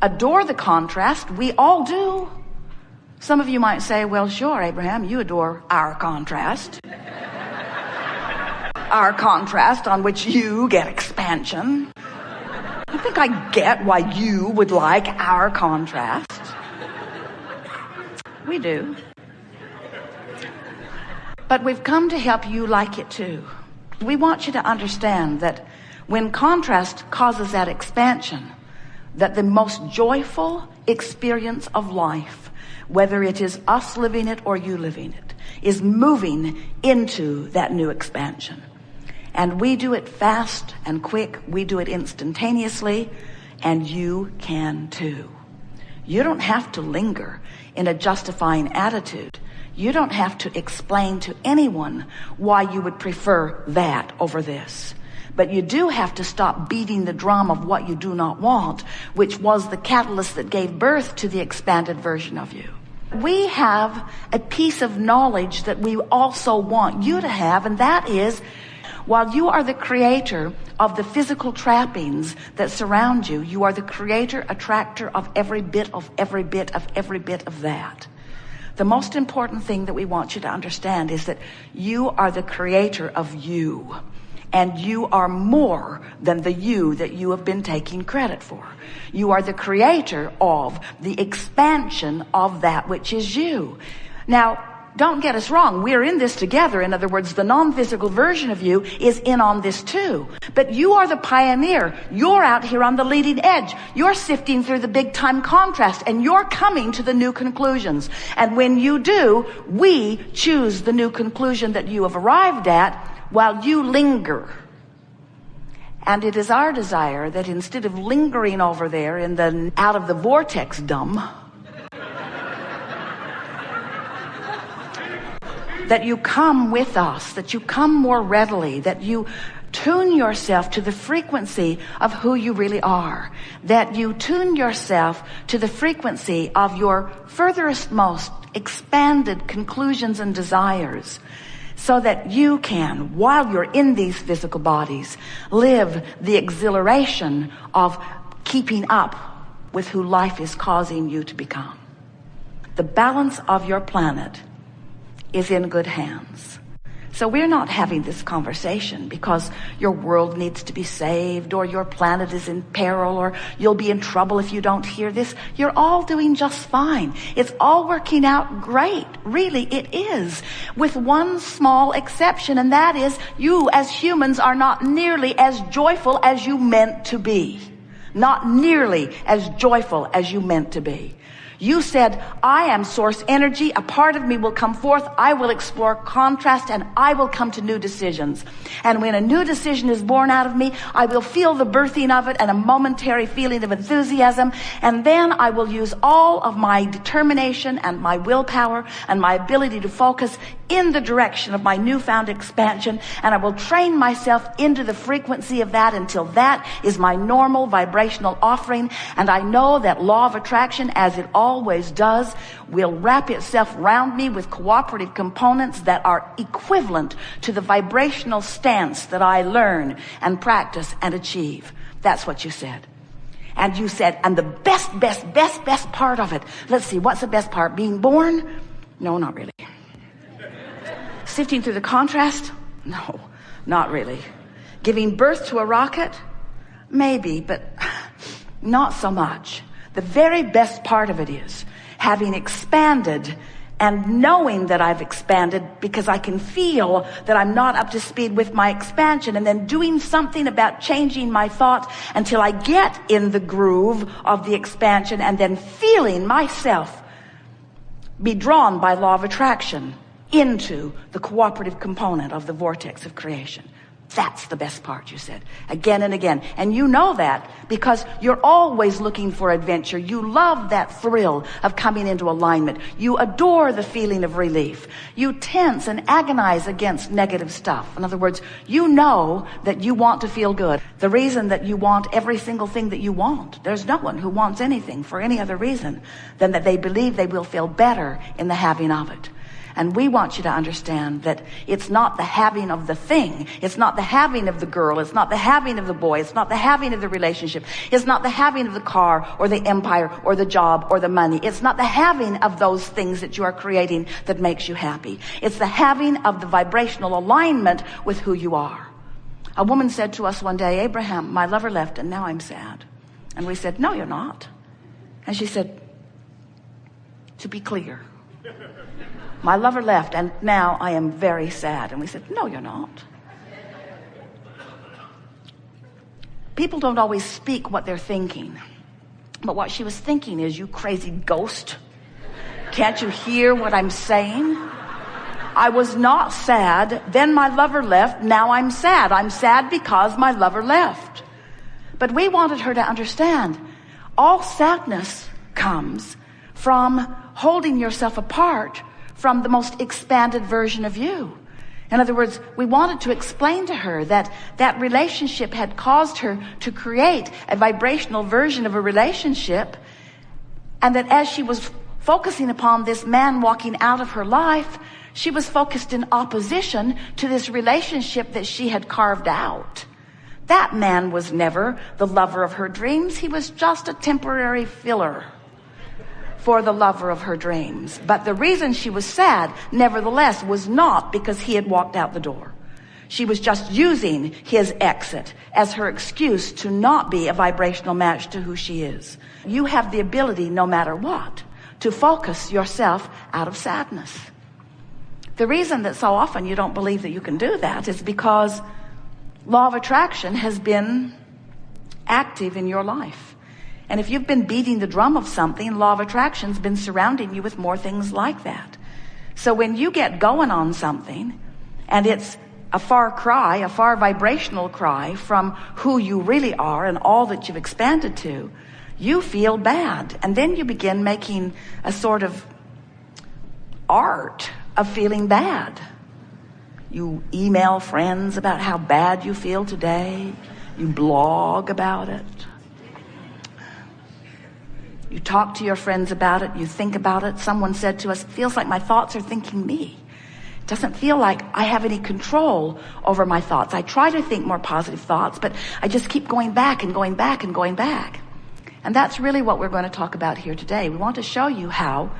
adore the contrast. We all do. Some of you might say, well, sure, Abraham, you adore our contrast. Our contrast on which you get expansion. I think I get why you would like our contrast. We do. But we've come to help you like it too. We want you to understand that when contrast causes that expansion, that the most joyful experience of life, whether it is us living it or you living it, is moving into that new expansion. And we do it fast and quick. We do it instantaneously, and you can too. You don't have to linger in a justifying attitude. You don't have to explain to anyone why you would prefer that over this. But you do have to stop beating the drum of what you do not want, which was the catalyst that gave birth to the expanded version of you. We have a piece of knowledge that we also want you to have, and that is, while you are the creator of the physical trappings that surround you, you are the creator, attractor of every bit of that. The most important thing that we want you to understand is that you are the creator of you. And you are more than the you that you have been taking credit for. You are the creator of the expansion of that which is you. Now, don't get us wrong. We're in this together. In other words, the non-physical version of you is in on this too. But you are the pioneer. You're out here on the leading edge. You're sifting through the big time contrast, and you're coming to the new conclusions. And when you do, we choose the new conclusion that you have arrived at while you linger. And it is our desire that instead of lingering over there in the out of the vortex dumb, that you come with us, that you come more readily, that you tune yourself to the frequency of who you really are, that you tune yourself to the frequency of your furthest most expanded conclusions and desires, so that you can, while you're in these physical bodies, live the exhilaration of keeping up with who life is causing you to become. The balance of your planet is in good hands. So we're not having this conversation because your world needs to be saved, or your planet is in peril, or you'll be in trouble if you don't hear this. You're all doing just fine. It's all working out great. Really, it is. With one small exception, and that is you as humans are not nearly as joyful as you meant to be. Not nearly as joyful as you meant to be. You said, I am source energy. A part of me will come forth. I will explore contrast, and I will come to new decisions. And when a new decision is born out of me, I will feel the birthing of it and a momentary feeling of enthusiasm. And then I will use all of my determination and my willpower and my ability to focus in the direction of my newfound expansion. And I will train myself into the frequency of that until that is my normal vibrational offering. And I know that law of attraction, as it always does, will wrap itself around me with cooperative components that are equivalent to the vibrational stance that I learn and practice and achieve. That's what you said. And you said, and the best part of it. Let's see, what's the best part? Being born? No, not really. Sifting through the contrast? No, not really. Giving birth to a rocket? Maybe, but not so much. The very best part of it is having expanded and knowing that I've expanded because I can feel that I'm not up to speed with my expansion, and then doing something about changing my thought until I get in the groove of the expansion, and then feeling myself be drawn by law of attraction into the cooperative component of the vortex of creation. That's the best part, you said, again and again. And you know that because you're always looking for adventure. You love that thrill of coming into alignment. You adore the feeling of relief. You tense and agonize against negative stuff. In other words, you know that you want to feel good. The reason that you want every single thing that you want, there's no one who wants anything for any other reason than that they believe they will feel better in the having of it. And we want you to understand that it's not the having of the thing. It's not the having of the girl. It's not the having of the boy. It's not the having of the relationship. It's not the having of the car or the empire or the job or the money. It's not the having of those things that you are creating that makes you happy. It's the having of the vibrational alignment with who you are. A woman said to us one day, Abraham, my lover left and now I'm sad. And we said, no, you're not. And she said, to be clear, my lover left and now I am very sad. And we said, no, you're not. People don't always speak what they're thinking. But what she was thinking is, you crazy ghost. Can't you hear what I'm saying? I was not sad. Then my lover left. Now I'm sad. I'm sad because my lover left. But we wanted her to understand, all sadness comes from holding yourself apart from the most expanded version of you. In other words, we wanted to explain to her that that relationship had caused her to create a vibrational version of a relationship, and that as she was focusing upon this man walking out of her life, she was focused in opposition to this relationship that she had carved out. That man was never the lover of her dreams. He was just a temporary filler for the lover of her dreams. But the reason she was sad, nevertheless, was not because he had walked out the door. She was just using his exit as her excuse to not be a vibrational match to who she is. You have the ability, no matter what, to focus yourself out of sadness. The reason that so often you don't believe that you can do that is because law of attraction has been active in your life. And if you've been beating the drum of something, law of attraction's been surrounding you with more things like that. So when you get going on something and it's a far cry, a far vibrational cry from who you really are and all that you've expanded to, you feel bad. And then you begin making a sort of art of feeling bad. You email friends about how bad you feel today. You blog about it. You talk to your friends about it. You think about it. Someone said to us, it feels like my thoughts are thinking me. It doesn't feel like I have any control over my thoughts. I try to think more positive thoughts, but I just keep going back and going back and going back. And that's really what we're going to talk about here today. We want to show you how,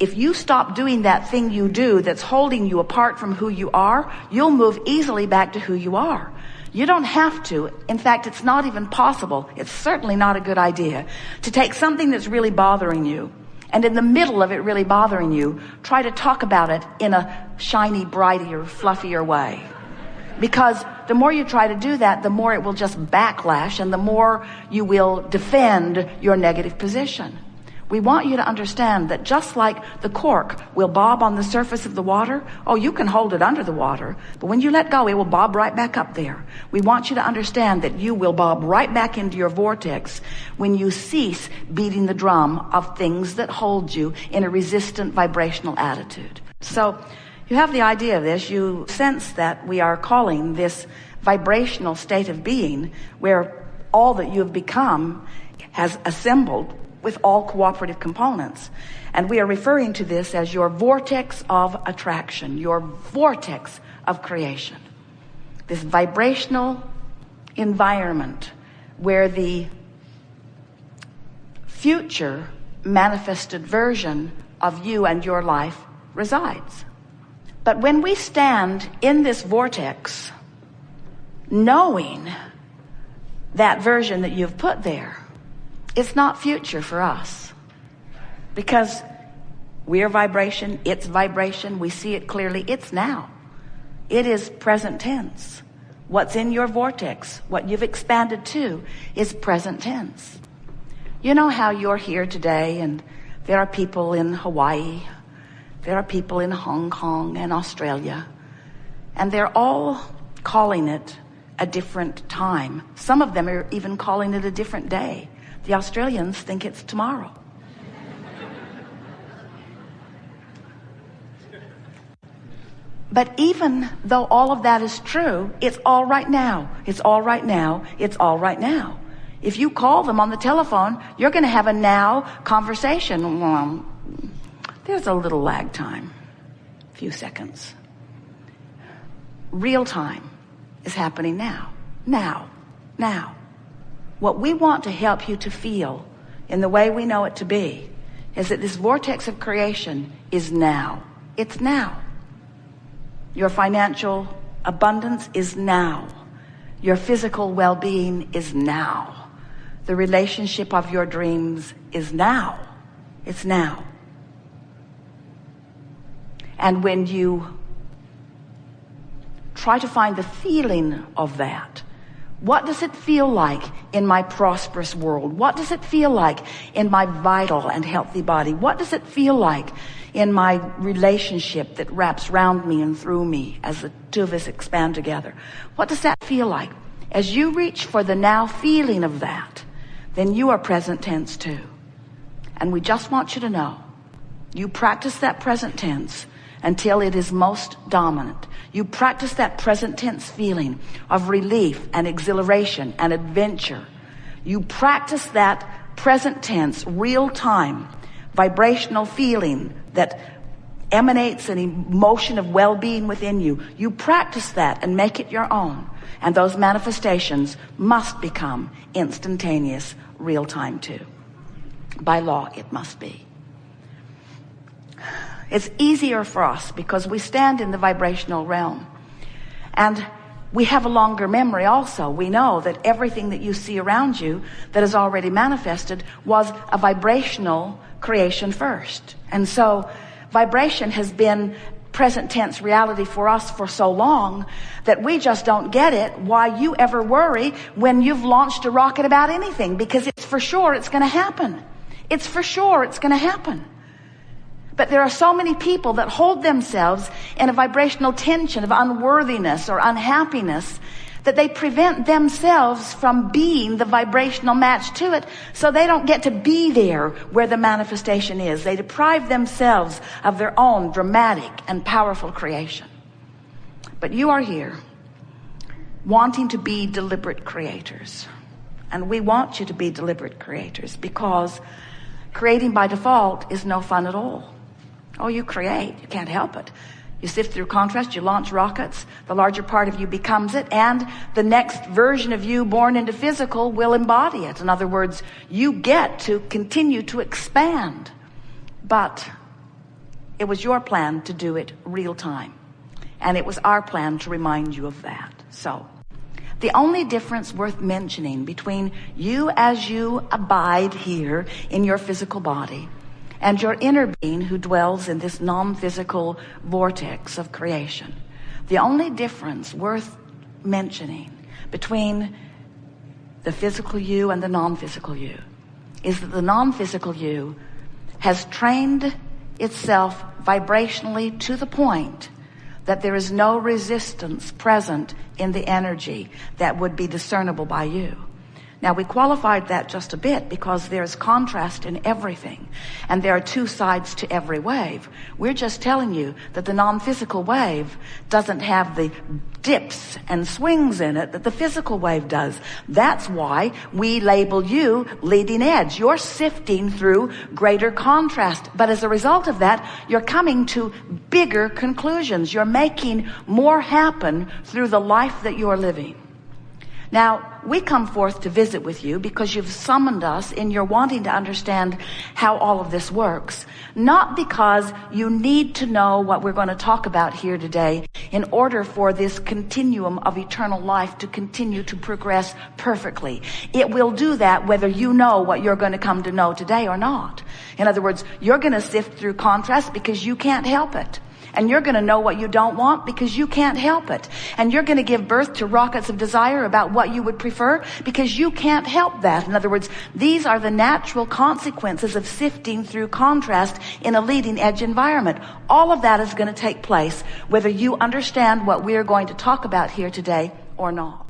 if you stop doing that thing you do that's holding you apart from who you are, you'll move easily back to who you are. You don't have to. In fact, it's not even possible. It's certainly not a good idea to take something that's really bothering you, and in the middle of it really bothering you, try to talk about it in a shiny, brighter, fluffier way. Because the more you try to do that, the more it will just backlash, and the more you will defend your negative position. We want you to understand that just like the cork will bob on the surface of the water, oh, you can hold it under the water, but when you let go, it will bob right back up there. We want you to understand that you will bob right back into your vortex when you cease beating the drum of things that hold you in a resistant vibrational attitude. So you have the idea of this. You sense that we are calling this vibrational state of being where all that you have become has assembled with all cooperative components. And we are referring to this as your vortex of attraction, your vortex of creation. This vibrational environment where the future manifested version of you and your life resides. But when we stand in this vortex, knowing that version that you've put there, it's not future for us, because we are vibration, it's vibration, we see it clearly, it's now. It is present tense. What's in your vortex, what you've expanded to, is present tense. You know how you're here today and there are people in Hawaii, there are people in Hong Kong and Australia, and they're all calling it a different time. Some of them are even calling it a different day. The Australians think it's tomorrow. But even though all of that is true, it's all right now. It's all right now. It's all right now. If you call them on the telephone, you're going to have a now conversation. Well, there's a little lag time. few seconds. Real time is happening now. Now. What we want to help you to feel in the way we know it to be is that this vortex of creation is now. It's now. Your financial abundance is now. Your physical well-being is now. The relationship of your dreams is now. It's now. And when you try to find the feeling of that, what does it feel like in my prosperous world? What does it feel like in my vital and healthy body? What does it feel like in my relationship that wraps round me and through me as the two of us expand together? What does that feel like? As you reach for the now feeling of that, then you are present tense too. And we just want you to know, you practice that present tense until it is most dominant. You practice that present tense feeling of relief and exhilaration and adventure. You practice that present tense, real time, vibrational feeling that emanates an emotion of well-being within you. You practice that and make it your own. And those manifestations must become instantaneous, real time too. By law, it must be. It's easier for us because we stand in the vibrational realm. And we have a longer memory also. We know that everything that you see around you that is already manifested was a vibrational creation first. And so vibration has been present tense reality for us for so long that we just don't get it why you ever worry when you've launched a rocket about anything, because it's for sure it's going to happen. It's for sure it's going to happen. But there are so many people that hold themselves in a vibrational tension of unworthiness or unhappiness that they prevent themselves from being the vibrational match to it, so they don't get to be there where the manifestation is. They deprive themselves of their own dramatic and powerful creation. But you are here wanting to be deliberate creators. And we want you to be deliberate creators, because creating by default is no fun at all. Oh, you create. You can't help it. You sift through contrast, you launch rockets, the larger part of you becomes it, and the next version of you born into physical will embody it. In other words, you get to continue to expand. But it was your plan to do it real time. And it was our plan to remind you of that. So, the only difference worth mentioning between you as you abide here in your physical body and your inner being who dwells in this non-physical vortex of creation, the only difference worth mentioning between the physical you and the non-physical you is that the non-physical you has trained itself vibrationally to the point that there is no resistance present in the energy that would be discernible by you. Now, we qualified that just a bit because there's contrast in everything, and there are two sides to every wave. We're just telling you that the non-physical wave doesn't have the dips and swings in it that the physical wave does. That's why we label you leading edge. You're sifting through greater contrast, but as a result of that, you're coming to bigger conclusions. You're making more happen through the life that you're living. Now, we come forth to visit with you because you've summoned us in your wanting to understand how all of this works, not because you need to know what we're going to talk about here today in order for this continuum of eternal life to continue to progress perfectly. It will do that whether you know what you're going to come to know today or not. In other words, you're going to sift through contrast because you can't help it. And you're going to know what you don't want because you can't help it. And you're going to give birth to rockets of desire about what you would prefer because you can't help that. In other words, these are the natural consequences of sifting through contrast in a leading edge environment. All of that is going to take place whether you understand what we are going to talk about here today or not.